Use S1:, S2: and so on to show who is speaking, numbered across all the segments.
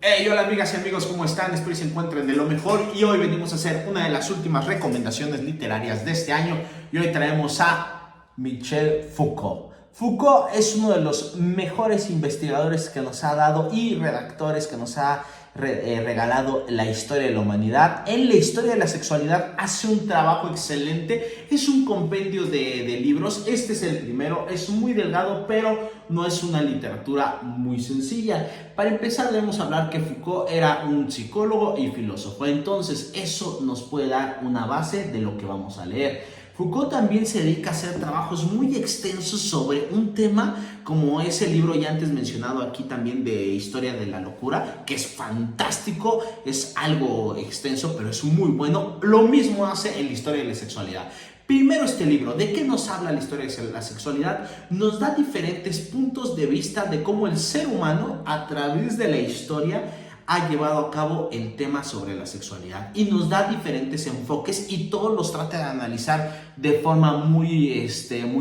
S1: Hey, hola amigas y amigos, ¿cómo están? Espero que se encuentren de lo mejor y hoy venimos a hacer una de las últimas recomendaciones literarias de este año y hoy traemos a Michel Foucault. Foucault es uno de los mejores investigadores que nos ha dado y redactores que nos ha regalado la historia de la humanidad. En la historia de la sexualidad hace un trabajo excelente. Es un compendio de libros. Este es el primero. Es muy delgado, pero no es una literatura muy sencilla. Para empezar debemos hablar que Foucault era un psicólogo y filósofo. Entonces eso nos puede dar una base de lo que vamos a leer. Foucault también se dedica a hacer trabajos muy extensos sobre un tema como es el libro ya antes mencionado aquí también de Historia de la Locura, que es fantástico, es algo extenso pero es muy bueno. Lo mismo hace en la Historia de la Sexualidad. Primero este libro, ¿de qué nos habla la historia de la sexualidad? Nos da diferentes puntos de vista de cómo el ser humano a través de la historia ha llevado a cabo el tema sobre la sexualidad y nos da diferentes enfoques y todos los trata de analizar de forma muy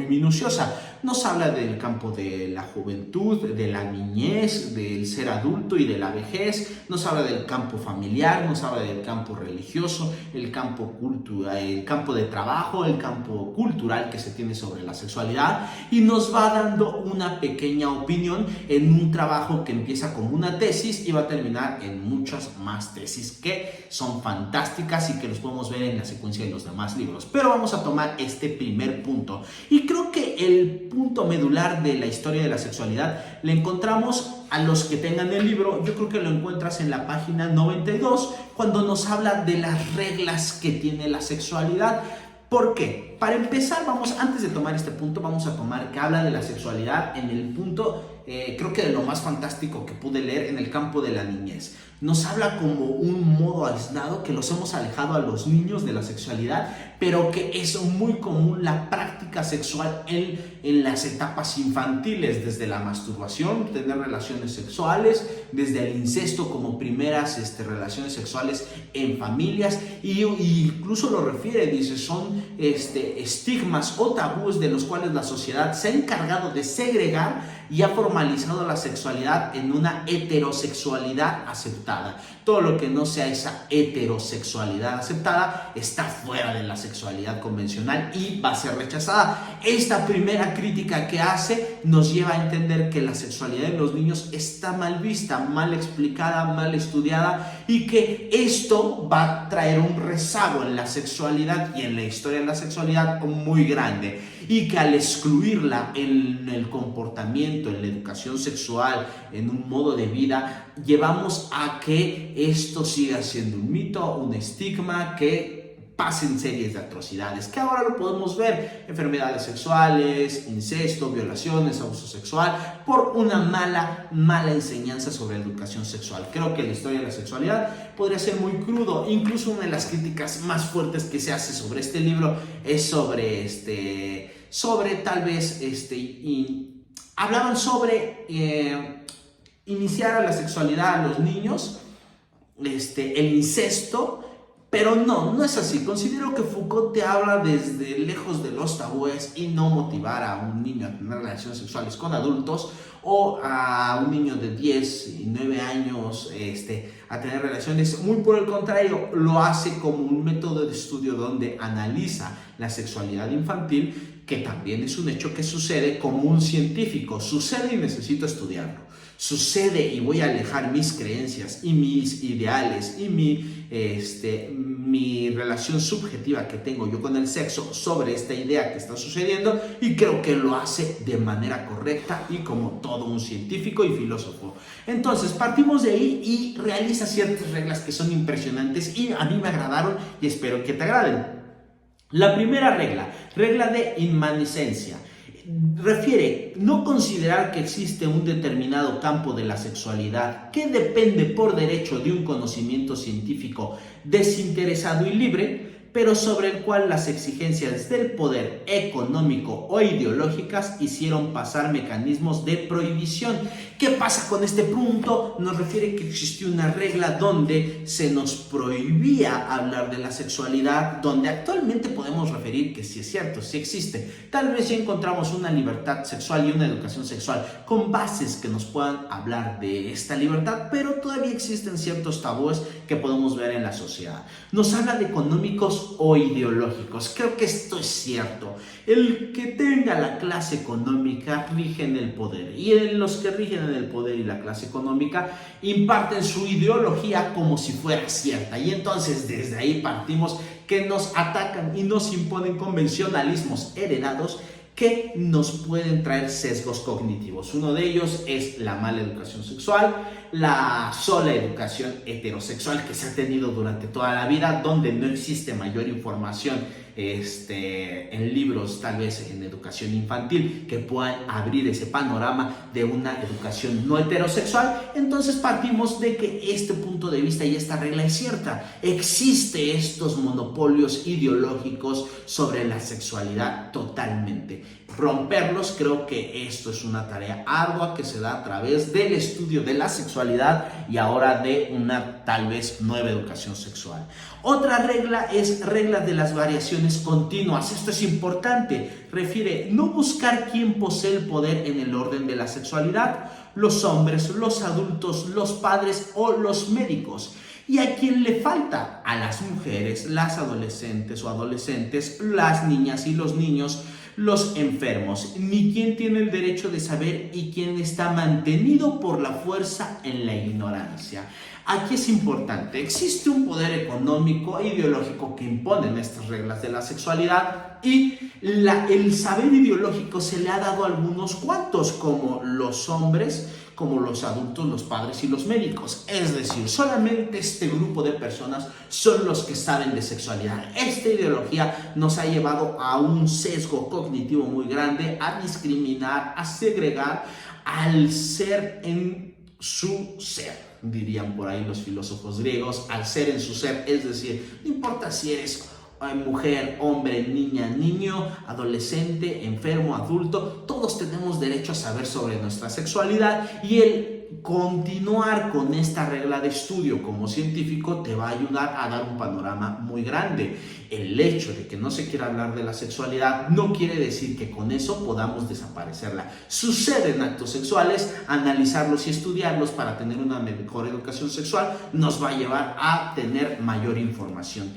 S1: minuciosa. Nos habla del campo de la juventud, de la niñez, del ser adulto y de la vejez. Nos habla del campo familiar, nos habla del campo religioso, el campo cultural, el campo de trabajo, el campo cultural que se tiene sobre la sexualidad y nos va dando una pequeña opinión en un trabajo que empieza como una tesis y va a terminar en muchas más tesis que son fantásticas y que los podemos ver en la secuencia de los demás libros. Pero vamos a tomar este primer punto y creo que el punto medular de la historia de la sexualidad le encontramos a los que tengan el libro. Yo creo que lo encuentras en la página 92 cuando nos habla de las reglas que tiene la sexualidad. ¿Por qué? Para empezar, antes de tomar este punto, vamos a tomar que habla de la sexualidad en el punto, creo que de lo más fantástico que pude leer en el campo de la niñez. Nos habla como un modo aislado que los hemos alejado a los niños de la sexualidad, pero que es muy común la práctica sexual en las etapas infantiles, desde la masturbación, tener relaciones sexuales, desde el incesto como primeras relaciones sexuales en familias, y incluso lo refiere, dice, son estigmas o tabúes de los cuales la sociedad se ha encargado de segregar y ha formalizado la sexualidad en una heterosexualidad aceptada. Todo lo que no sea esa heterosexualidad aceptada está fuera de la sexualidad convencional y va a ser rechazada. Esta primera crítica que hace nos lleva a entender que la sexualidad de los niños está mal vista, mal explicada, mal estudiada y que esto va a traer un rezago en la sexualidad y en la historia de la sexualidad muy grande, y que al excluirla en el comportamiento, en la educación sexual, en un modo de vida, llevamos a que esto siga siendo un mito, un estigma, que pasen series de atrocidades, que ahora lo podemos ver, enfermedades sexuales, incesto, violaciones, abuso sexual, por una mala enseñanza sobre educación sexual. Creo que la historia de la sexualidad podría ser muy crudo. Incluso una de las críticas más fuertes que se hace sobre este libro es sobre tal vez, hablaban sobre iniciar a la sexualidad a los niños, el incesto, pero no es así. Considero que Foucault te habla desde lejos de los tabúes y no motivar a un niño a tener relaciones sexuales con adultos o a un niño de 10 y 9 años a tener relaciones. Muy por el contrario, lo hace como un método de estudio donde analiza la sexualidad infantil, que también es un hecho que sucede como un científico. Sucede y necesito estudiarlo. Sucede y voy a alejar mis creencias y mis ideales y mi relación subjetiva que tengo yo con el sexo sobre esta idea que está sucediendo, y creo que lo hace de manera correcta y como todo un científico y filósofo. Entonces partimos de ahí y realiza ciertas reglas que son impresionantes y a mí me agradaron y espero que te agraden. La primera regla de inmanescencia. Refiere no considerar que existe un determinado campo de la sexualidad que depende por derecho de un conocimiento científico desinteresado y libre, pero sobre el cual las exigencias del poder económico o ideológicas hicieron pasar mecanismos de prohibición. ¿Qué pasa con este punto? Nos refiere que existió una regla donde se nos prohibía hablar de la sexualidad, donde actualmente podemos referir que sí es cierto, sí existe. Tal vez ya encontramos una libertad sexual y una educación sexual con bases que nos puedan hablar de esta libertad, pero todavía existen ciertos tabúes que podemos ver en la sociedad. Nos habla de económicos o ideológicos. Creo que esto es cierto. El que tenga la clase económica rige en el poder, y los que rigen en el poder y la clase económica imparten su ideología como si fuera cierta, y entonces desde ahí partimos que nos atacan y nos imponen convencionalismos heredados que nos pueden traer sesgos cognitivos. Uno de ellos es la mala educación sexual, la sola educación heterosexual que se ha tenido durante toda la vida, donde no existe mayor información en libros, tal vez en educación infantil, que puedan abrir ese panorama de una educación no heterosexual. Entonces partimos de que este punto de vista y esta regla es cierta. Existe estos monopolios ideológicos sobre la sexualidad totalmente. Romperlos, creo que esto es una tarea ardua que se da a través del estudio de la sexualidad y ahora de una tal vez nueva educación sexual. Otra regla es regla de las variaciones continuas. Esto es importante. Refiere no buscar quién posee el poder en el orden de la sexualidad: los hombres, los adultos, los padres o los médicos. ¿Y a quién le falta? A las mujeres, las adolescentes o adolescentes, las niñas y los niños, los enfermos, ni quién tiene el derecho de saber y quién está mantenido por la fuerza en la ignorancia. Aquí es importante, existe un poder económico e ideológico que imponen estas reglas de la sexualidad, y el saber ideológico se le ha dado a algunos cuantos, como los hombres, como los adultos, los padres y los médicos. Es decir, solamente este grupo de personas son los que saben de sexualidad. Esta ideología nos ha llevado a un sesgo cognitivo muy grande, a discriminar, a segregar al ser en su ser, dirían por ahí los filósofos griegos, al ser en su ser. Es decir, no importa si eres mujer, hombre, niña, niño, adolescente, enfermo, adulto, todos tenemos derecho a saber sobre nuestra sexualidad, y el continuar con esta regla de estudio como científico te va a ayudar a dar un panorama muy grande. El hecho de que no se quiera hablar de la sexualidad no quiere decir que con eso podamos desaparecerla. Suceden actos sexuales, analizarlos y estudiarlos para tener una mejor educación sexual nos va a llevar a tener mayor información.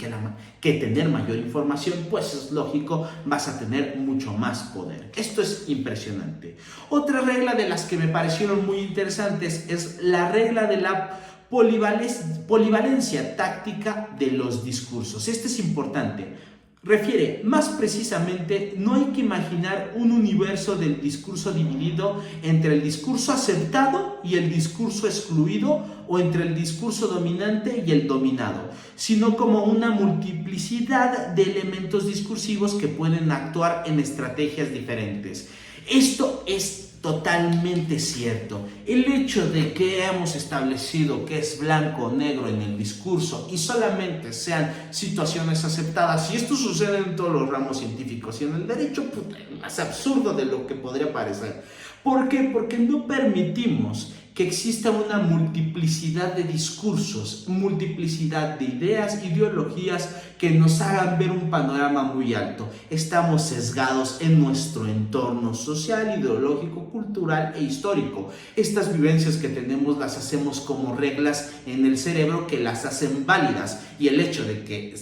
S1: Que tener mayor información, pues es lógico, vas a tener mucho más poder. Esto es impresionante. Otra regla de las que me parecieron muy interesantes es la regla de la polivalencia táctica de los discursos. Este es importante. Refiere, más precisamente, no hay que imaginar un universo del discurso dividido entre el discurso aceptado y el discurso excluido, o entre el discurso dominante y el dominado, sino como una multiplicidad de elementos discursivos que pueden actuar en estrategias diferentes. Esto es totalmente cierto. El hecho de que hemos establecido que es blanco o negro en el discurso y solamente sean situaciones aceptadas, y esto sucede en todos los ramos científicos y en el derecho, es más absurdo de lo que podría parecer. ¿Por qué? Porque no permitimos que exista una multiplicidad de discursos, multiplicidad de ideas, ideologías que nos hagan ver un panorama muy alto. Estamos sesgados en nuestro entorno social, ideológico, cultural e histórico. Estas vivencias que tenemos las hacemos como reglas en el cerebro que las hacen válidas, y el hecho de que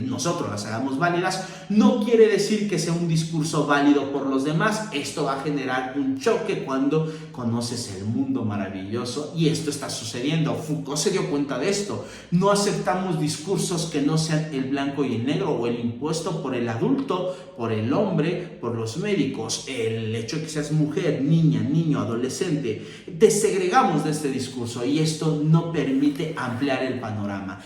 S1: nosotros las hagamos válidas no quiere decir que sea un discurso válido por los demás. Esto va a generar un choque cuando conoces el mundo maravilloso, y esto está sucediendo. Foucault se dio cuenta de esto. No aceptamos discursos que no sean el blanco y el negro, o el impuesto por el adulto, por el hombre, por los médicos. El hecho de que seas mujer, niña, niño, adolescente, te segregamos de este discurso, y esto no permite ampliar el panorama.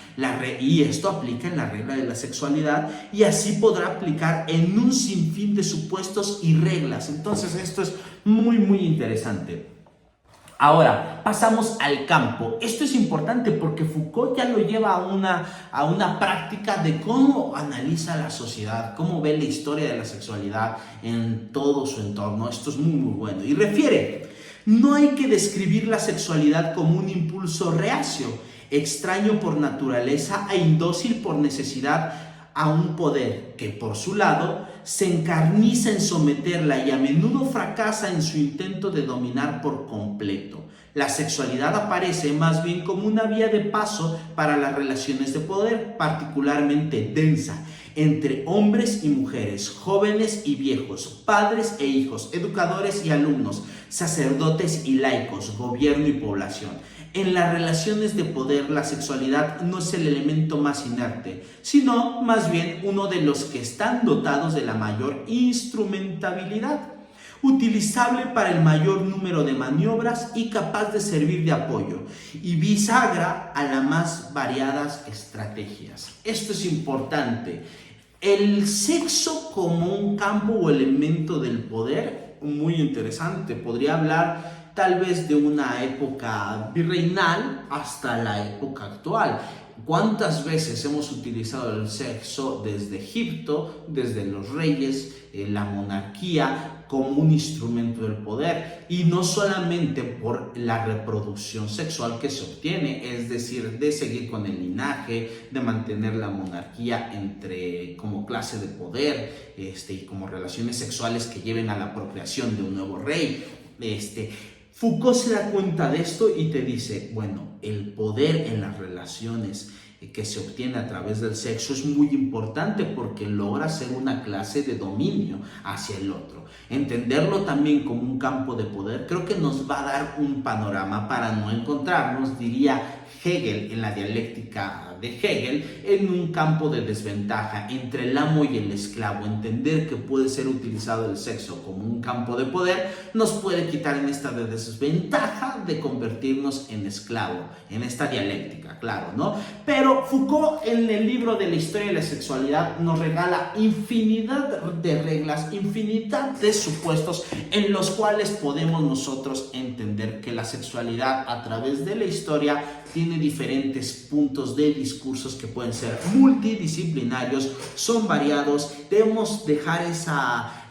S1: Y esto aplica en la regla de la sexualidad, y así podrá aplicar en un sinfín de supuestos y reglas. Entonces esto es muy, muy interesante. Ahora, pasamos al campo. Esto es importante porque Foucault ya lo lleva a una práctica de cómo analiza la sociedad, cómo ve la historia de la sexualidad en todo su entorno. Esto es muy, muy bueno. Y refiere, no hay que describir la sexualidad como un impulso reacio, extraño por naturaleza e indócil por necesidad a un poder que, por su lado, se encarniza en someterla y a menudo fracasa en su intento de dominar por completo. La sexualidad aparece más bien como una vía de paso para las relaciones de poder, particularmente densa, entre hombres y mujeres, jóvenes y viejos, padres e hijos, educadores y alumnos, sacerdotes y laicos, gobierno y población. En las relaciones de poder, la sexualidad no es el elemento más inerte, sino más bien uno de los que están dotados de la mayor instrumentabilidad, utilizable para el mayor número de maniobras y capaz de servir de apoyo, y bisagra a las más variadas estrategias. Esto es importante. El sexo como un campo o elemento del poder, muy interesante. Podría hablar tal vez de una época virreinal hasta la época actual. ¿Cuántas veces hemos utilizado el sexo desde Egipto, desde los reyes, la monarquía, como un instrumento del poder? Y no solamente por la reproducción sexual que se obtiene, es decir, de seguir con el linaje, de mantener la monarquía como clase de poder, y como relaciones sexuales que lleven a la procreación de un nuevo rey. Foucault se da cuenta de esto y te dice, bueno, el poder en las relaciones que se obtiene a través del sexo es muy importante porque logra ser una clase de dominio hacia el otro. Entenderlo también como un campo de poder creo que nos va a dar un panorama para no encontrarnos, diría Hegel en la dialéctica de Hegel, en un campo de desventaja entre el amo y el esclavo. Entender que puede ser utilizado el sexo como un campo de poder nos puede quitar en esta desventaja de convertirnos en esclavo, en esta dialéctica, claro, ¿no? Pero Foucault en el libro de la historia de la sexualidad nos regala infinidad de reglas, infinidad de supuestos en los cuales podemos nosotros entender que la sexualidad a través de la historia tiene diferentes puntos de discursos que pueden ser multidisciplinarios, son variados. Debemos dejar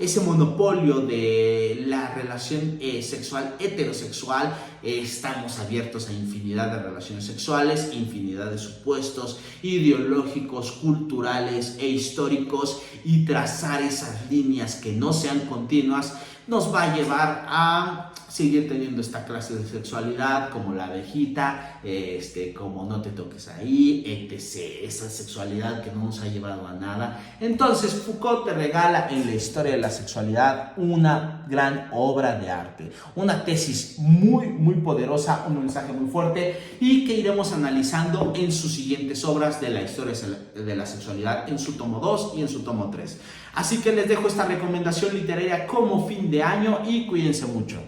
S1: ese monopolio de la relación sexual heterosexual. Estamos abiertos a infinidad de relaciones sexuales, infinidad de supuestos ideológicos, culturales e históricos, y trazar esas líneas que no sean continuas nos va a llevar a seguir teniendo esta clase de sexualidad como la abejita, como no te toques ahí, etc. Esa sexualidad que no nos ha llevado a nada. Entonces Foucault te regala en la historia de la sexualidad una gran obra de arte, una tesis muy, muy poderosa, un mensaje muy fuerte, y que iremos analizando en sus siguientes obras de la historia de la sexualidad, en su tomo 2 y en su tomo 3. Así que les dejo esta recomendación literaria como fin de año y cuídense mucho.